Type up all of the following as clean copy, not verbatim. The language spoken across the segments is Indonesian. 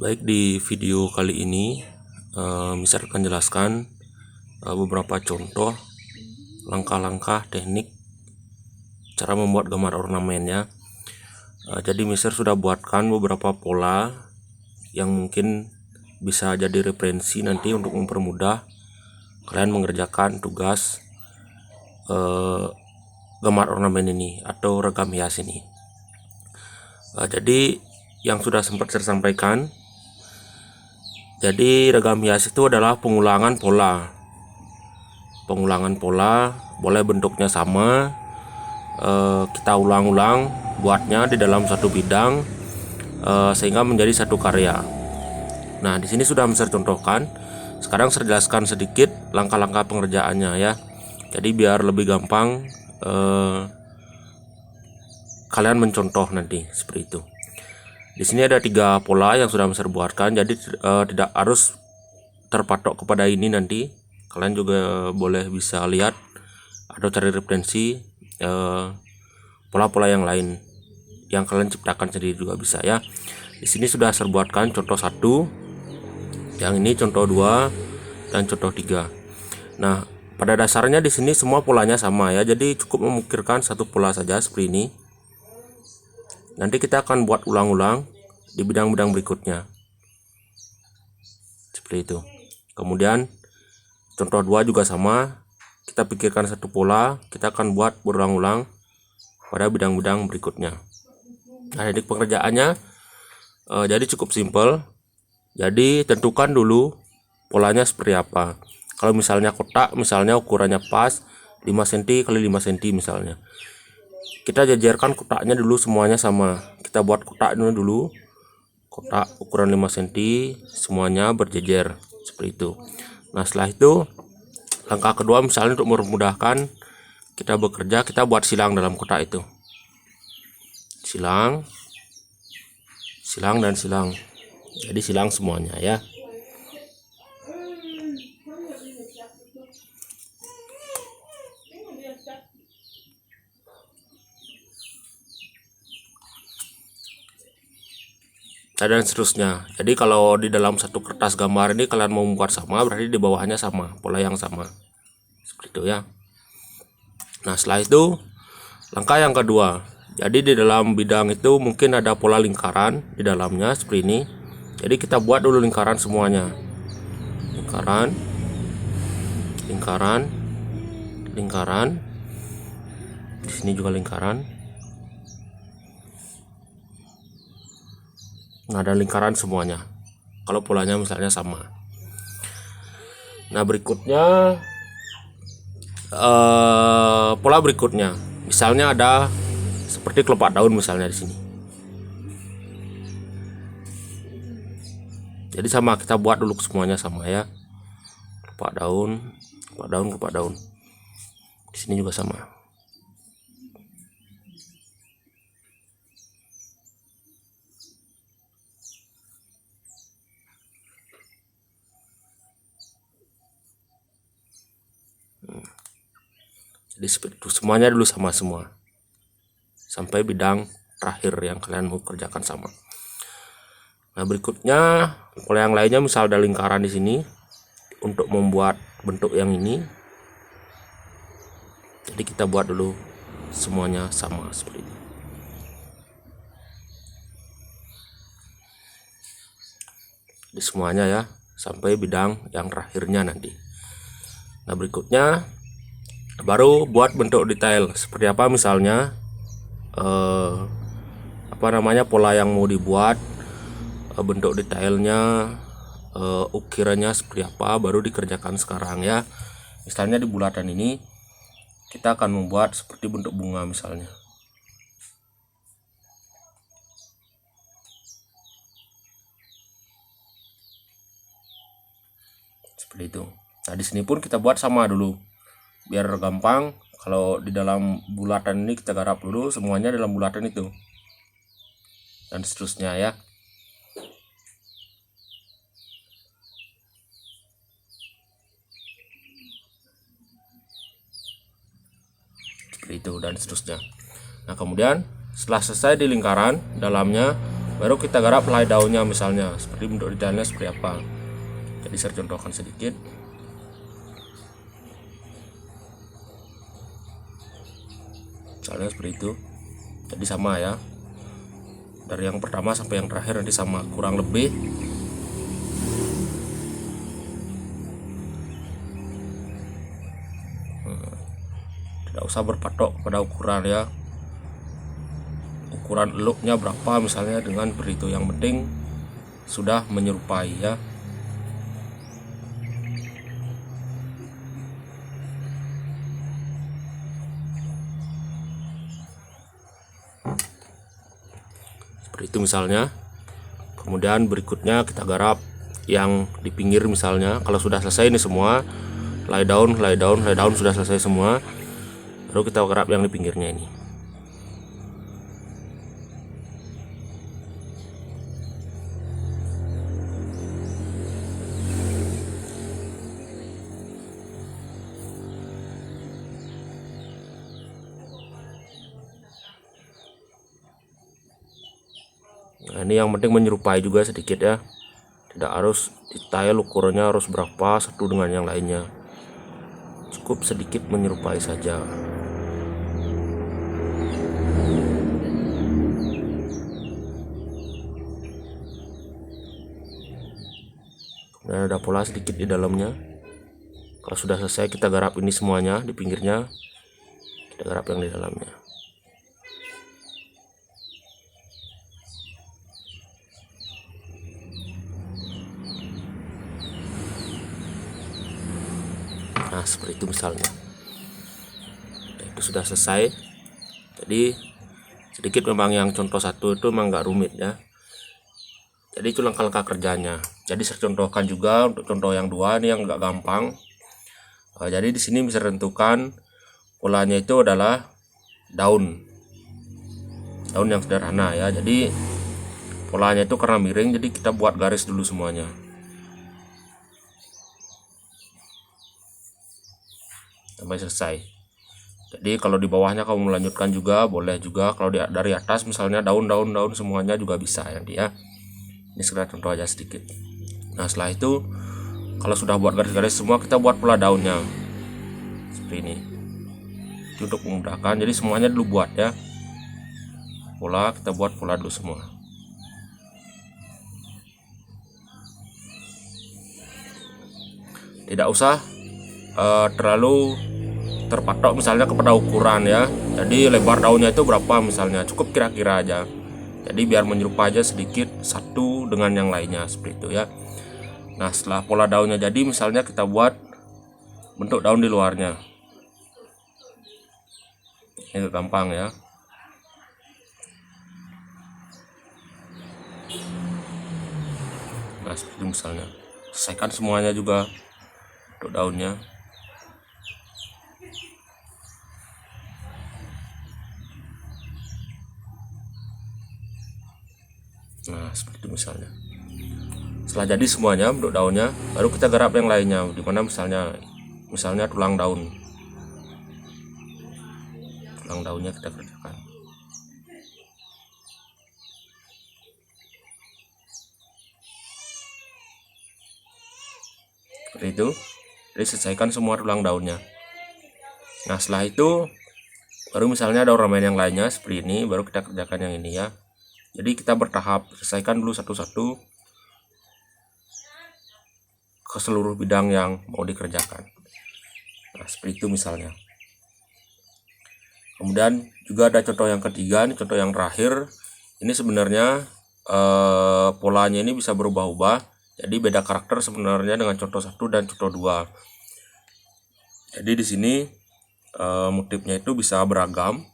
Baik, di video kali ini Mister akan jelaskan beberapa contoh langkah-langkah teknik cara membuat gambar ornamennya. Jadi Mister sudah buatkan beberapa pola yang mungkin bisa jadi referensi nanti untuk mempermudah kalian mengerjakan tugas gambar ornamen ini atau regam hias ini. Jadi yang sudah sempat saya sampaikan, jadi regam hias itu adalah pengulangan pola. Pengulangan pola, boleh bentuknya sama, kita ulang-ulang buatnya di dalam satu bidang sehingga menjadi satu karya. Nah, di sini sudah saya contohkan. Sekarang saya jelaskan sedikit langkah-langkah pengerjaannya ya. Jadi biar lebih gampang kalian mencontoh nanti seperti itu. Di sini ada 3 pola yang sudah saya buatkan, jadi tidak harus terpatok kepada ini nanti. Kalian juga boleh bisa lihat atau cari referensi pola-pola yang lain yang kalian ciptakan sendiri juga bisa ya. Di sini sudah saya buatkan contoh 1, yang ini contoh 2 dan contoh 3. Nah, pada dasarnya di sini semua polanya sama ya. Jadi cukup memikirkan satu pola saja seperti ini. Nanti kita akan buat ulang-ulang di bidang-bidang berikutnya. Seperti itu. Kemudian contoh 2 juga sama. Kita pikirkan satu pola, kita akan buat berulang-ulang pada bidang-bidang berikutnya. Nah, jadi pengerjaannya jadi cukup simpel. Jadi tentukan dulu polanya seperti apa. Kalau misalnya kotak, misalnya ukurannya pas 5 cm x 5 cm misalnya. Kita jajarkan kotaknya dulu semuanya sama. Kita buat kotak dulu. Kotak ukuran 5 cm semuanya berjejer seperti itu. Nah, setelah itu langkah kedua, misalnya untuk memudahkan kita bekerja, kita buat silang dalam kotak itu. Silang, silang dan silang. Jadi silang semuanya ya. Dan seterusnya. Jadi kalau di dalam satu kertas gambar ini kalian mau membuat sama, berarti di bawahnya sama, pola yang sama. Seperti itu ya. Nah, setelah itu langkah yang kedua. Jadi di dalam bidang itu mungkin ada pola lingkaran di dalamnya seperti ini. Jadi kita buat dulu lingkaran semuanya. Lingkaran, lingkaran, lingkaran. Di sini juga lingkaran. Nah, ada lingkaran semuanya kalau polanya misalnya sama. Nah, berikutnya pola berikutnya misalnya ada seperti kelopak daun misalnya di sini. Jadi sama, kita buat dulu semuanya sama ya. Kelopak daun, kelopak daun, kelopak daun. Di sini juga sama. Jadi seperti itu, semuanya dulu sama semua sampai bidang terakhir yang kalian mau kerjakan sama. Nah, berikutnya pola yang lainnya, misal ada lingkaran di sini untuk membuat bentuk yang ini. Jadi kita buat dulu semuanya sama seperti ini. Di semuanya ya sampai bidang yang terakhirnya nanti. Nah, berikutnya baru buat bentuk detail seperti apa, misalnya pola yang mau dibuat, bentuk detailnya, ukirannya seperti apa, baru dikerjakan sekarang ya. Misalnya di bulatan ini kita akan membuat seperti bentuk bunga misalnya. Seperti itu. Nah, di sini pun kita buat sama dulu biar gampang. Kalau di dalam bulatan ini kita garap dulu semuanya dalam bulatan itu dan seterusnya ya. Seperti itu dan seterusnya. Nah, kemudian setelah selesai di lingkaran dalamnya, baru kita garap helai daunnya, misalnya seperti bentuk detailnya seperti apa. Jadi saya contohkan sedikit. Misalnya seperti itu. Jadi sama ya, dari yang pertama sampai yang terakhir nanti sama kurang lebih. Tidak usah berpatok pada ukuran ya, ukuran eluknya berapa misalnya, dengan berito yang penting sudah menyerupai ya. Seperti itu misalnya. Kemudian berikutnya kita garap yang di pinggir misalnya. Kalau sudah selesai ini semua, helai daun sudah selesai semua, baru kita garap yang di pinggirnya ini. Nah, ini yang penting menyerupai juga sedikit ya, tidak harus detail ukurannya harus berapa satu dengan yang lainnya, cukup sedikit menyerupai saja. Dan ada pola sedikit di dalamnya. Kalau sudah selesai kita garap ini semuanya di pinggirnya, kita garap yang di dalamnya. Nah seperti itu misalnya. Nah, itu sudah selesai. Jadi sedikit memang yang contoh satu itu memang nggak rumit ya. Jadi itu langkah-langkah kerjanya. Jadi saya contohkan juga untuk contoh yang dua ini yang nggak gampang. Jadi di sini bisa tentukan polanya itu adalah daun yang sederhana ya. Jadi polanya itu karena miring, jadi kita buat garis dulu semuanya sampai selesai. Jadi kalau di bawahnya kamu melanjutkan juga boleh juga, kalau dari atas misalnya daun semuanya juga bisa nanti ya. Ini sekedar contoh aja sedikit. Nah setelah itu kalau sudah buat garis-garis semua, kita buat pola daunnya seperti ini. Itu untuk memudahkan, jadi semuanya dulu buat ya pola, kita buat pola dulu semua. Tidak usah terlalu terpatok misalnya kepada ukuran ya. Jadi lebar daunnya itu berapa misalnya, cukup kira-kira aja. Jadi biar menyerupai aja sedikit satu dengan yang lainnya seperti itu ya. Nah setelah pola daunnya jadi, misalnya kita buat bentuk daun di luarnya. Ini gampang ya. Nah seperti misalnya, selesaikan semuanya juga untuk daunnya. Nah seperti itu misalnya. Setelah jadi semuanya bentuk daunnya, baru kita garap yang lainnya, dimana misalnya tulang daunnya kita kerjakan seperti itu. Jadi selesaikan semua tulang daunnya. Nah setelah itu baru misalnya ada ornamen yang lainnya seperti ini, baru kita kerjakan yang ini ya. Jadi kita bertahap, selesaikan dulu satu-satu ke seluruh bidang yang mau dikerjakan. Nah seperti itu misalnya. Kemudian juga ada contoh yang ketiga, ini contoh yang terakhir. Ini sebenarnya polanya ini bisa berubah-ubah. Jadi beda karakter sebenarnya dengan contoh 1 dan contoh 2. Jadi di sini motifnya itu bisa beragam.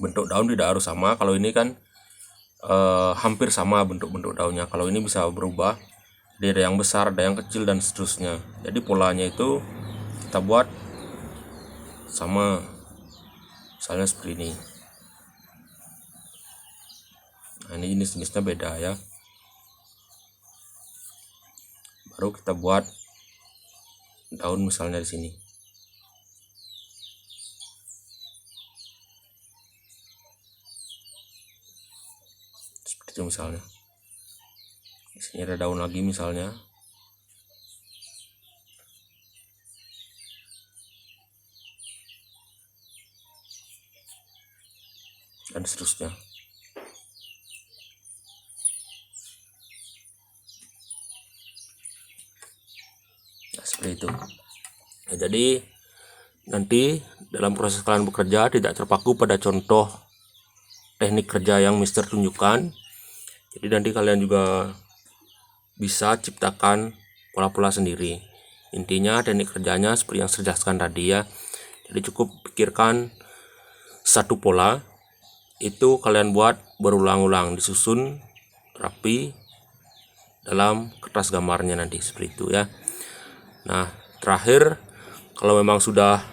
Bentuk daun tidak harus sama. Kalau ini kan hampir sama bentuk-bentuk daunnya. Kalau ini bisa berubah. Jadi ada yang besar, ada yang kecil dan seterusnya. Jadi polanya itu kita buat sama. Misalnya seperti ini. Nah ini jenis-jenisnya beda ya. Baru kita buat daun misalnya di sini. Seperti itu itu misalnya. Di sini ada daun lagi misalnya. Dan seterusnya. Nah, seperti itu. Nah, jadi nanti dalam proses kalian bekerja tidak terpaku pada contoh teknik kerja yang Mister tunjukkan. Jadi nanti kalian juga bisa ciptakan pola-pola sendiri. Intinya teknik kerjanya seperti yang saya jelaskan tadi ya. Jadi cukup pikirkan satu pola, itu kalian buat berulang-ulang, disusun rapi dalam kertas gambarnya nanti seperti itu ya. Nah, terakhir kalau memang sudah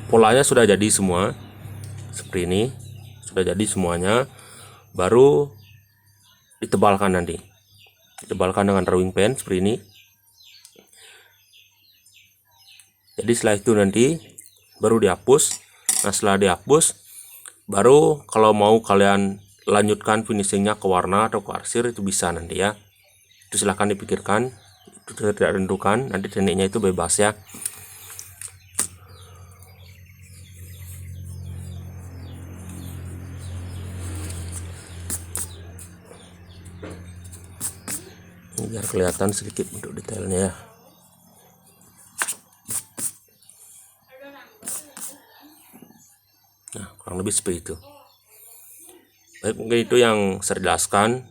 polanya sudah jadi semua seperti ini, sudah jadi semuanya, baru ditebalkan nanti. Ditebalkan dengan drawing pen seperti ini. Jadi setelah itu nanti baru dihapus. Nah, setelah dihapus baru kalau mau kalian lanjutkan finishingnya ke warna atau ke arsir itu bisa nanti ya. Itu silahkan dipikirkan, itu tidak tentukan, nanti tekniknya itu bebas ya. Ini biar kelihatan sedikit untuk detailnya ya. Nah, kurang lebih seperti itu. Baik, mungkin itu yang saya jelaskan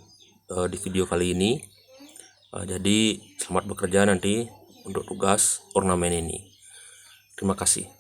di video kali ini. Jadi selamat bekerja nanti untuk tugas ornamen ini. Terima kasih.